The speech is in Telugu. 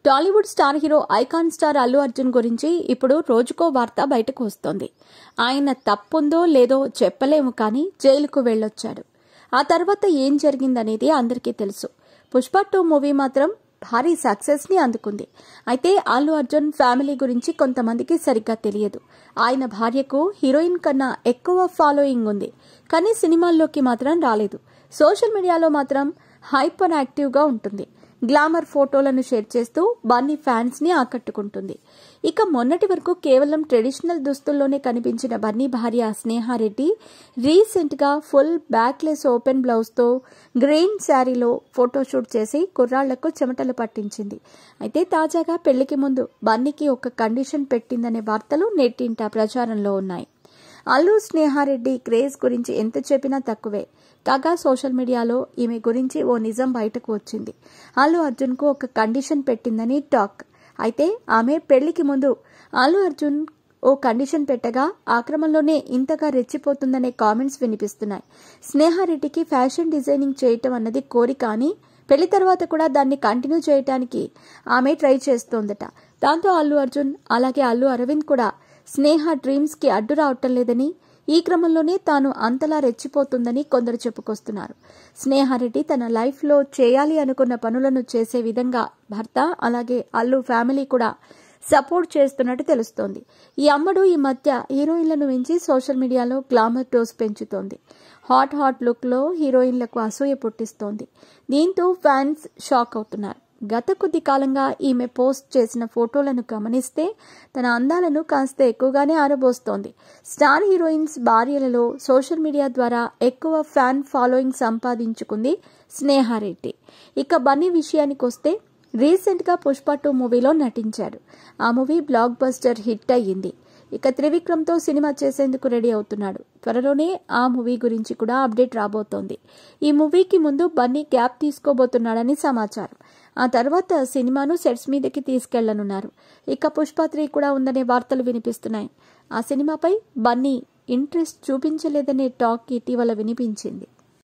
Tollywood star hero icon star Allu Arjun గురించి ఇప్పుడు రోజుకో వార్త బయటకు వస్తోంది. ఆయన తప్పుందో లేదో చెప్పలేము, కానీ జైలుకు వెళ్ళొచ్చాడు. ఆ తర్వాత ఏం జరిగిందనేది అందరికీ తెలుసు. పుష్ప 2 మూవీ మాత్రం భారీ సక్సెస్ ని అందుకుంది. అయితే అల్లు అర్జున్ ఫ్యామిలీ గురించి కొంతమందికి సరిగ్గా తెలియదు. ఆయన భార్యకు హీరోయిన్ కన్నా ఎక్కువ ఫాలోయింగ్ ఉంది, కానీ సినిమాల్లోకి మాత్రం రాలేదు. సోషల్ మీడియాలో మాత్రం హైపర్ యాక్టివ్ గా ఉంటుంది. గ్లామర్ ఫోటోలను షేర్ చేస్తూ బన్నీ ఫ్యాన్స్ ని ఆకట్టుకుంటుంది. ఇక మొన్నటి వరకు కేవలం ట్రెడిషనల్ దుస్తుల్లోనే కనిపించిన బన్నీ భార్య స్నేహారెడ్డి రీసెంట్ గా ఫుల్ బ్యాక్లెస్ ఓపెన్ బ్లౌజ్ తో గ్రీన్ శారీలో ఫోటోషూట్ చేసి కుర్రాళ్లకు చెమటలు పట్టించింది. అయితే తాజాగా పెళ్లికి ముందు బన్నీకి ఒక కండిషన్ పెట్టిందనే వార్తలు నెట్టింట ప్రచారంలో ఉన్నాయి. అల్లు స్నేహారెడ్డి క్రేజ్ గురించి ఎంత చెప్పినా తక్కువే. కాగా సోషల్ మీడియాలో ఈమె గురించి ఓ నిజం బయటకు వచ్చింది. అల్లు అర్జున్ కు ఒక కండిషన్ పెట్టిందని టాక్. అయితే ఆమె పెళ్లికి ముందు అల్లు అర్జున్ ఓ కండిషన్ పెట్టగా ఆ క్రమంలోనే ఇంతగా రెచ్చిపోతుందనే కామెంట్స్ వినిపిస్తున్నాయి. స్నేహారెడ్డికి ఫ్యాషన్ డిజైనింగ్ చేయటం అన్నది కోరిక అని, పెళ్లి తర్వాత కూడా దాన్ని కంటిన్యూ చేయటానికి ఆమె ట్రై చేస్తోందట. దాంతో అల్లు అర్జున్ అలాగే అల్లు అరవింద్ కూడా స్నేహ డ్రీమ్స్ కి అడ్డు రావటం లేదని, ఈ క్రమంలోనే తాను అంతలా రెచ్చిపోతుందని కొందరు చెప్పుకొస్తున్నారు. స్నేహారెడ్డి తన లైఫ్ లో చేయాలి అనుకున్న పనులను చేసే విధంగా భర్త అలాగే అల్లు ఫ్యామిలీ కూడా సపోర్ట్ చేస్తున్నట్టు తెలుస్తోంది. ఈ అమ్మడు ఈ మధ్య హీరోయిన్లను మించి సోషల్ మీడియాలో గ్లామర్ డోస్ పెంచుతోంది. హాట్ లుక్ లో హీరోయిన్లకు అసూయ పుట్టిస్తోంది. దీంతో ఫ్యాన్స్ షాక్ అవుతున్నారు. గత కొద్ది కాలంగా ఈమె పోస్ట్ చేసిన ఫోటోలను గమనిస్తే తన అందాలను కాస్త ఎక్కువగానే ఆరబోస్తోంది. స్టార్ హీరోయిన్స్ భార్యలలో సోషల్ మీడియా ద్వారా ఎక్కువ ఫ్యాన్ ఫాలోయింగ్ సంపాదించుకుంది స్నేహారెడ్డి. ఇక బన్నీ విషయానికి వస్తే రీసెంట్ గా పుష్ప 2 మూవీలో నటించాడు. ఆ మూవీ బ్లాక్ బస్టర్ హిట్ అయ్యింది. ఇక త్రివిక్రమ్ తో సినిమా చేసేందుకు రెడీ అవుతున్నాడు. త్వరలోనే ఆ మూవీ గురించి కూడా అప్డేట్ రాబోతోంది. ఈ మూవీకి ముందు బన్నీ గ్యాప్ తీసుకోబోతున్నాడని సమాచారం. ఆ తర్వాత సినిమాను సెట్స్ మీదకి తీసుకెళ్లనున్నారు. ఇక పుష్ప 3 కూడా ఉందనే వార్తలు వినిపిస్తున్నాయి. ఆ సినిమాపై బన్నీ ఇంట్రెస్ట్ చూపించలేదనే టాక్ ఇటీవల వినిపించింది.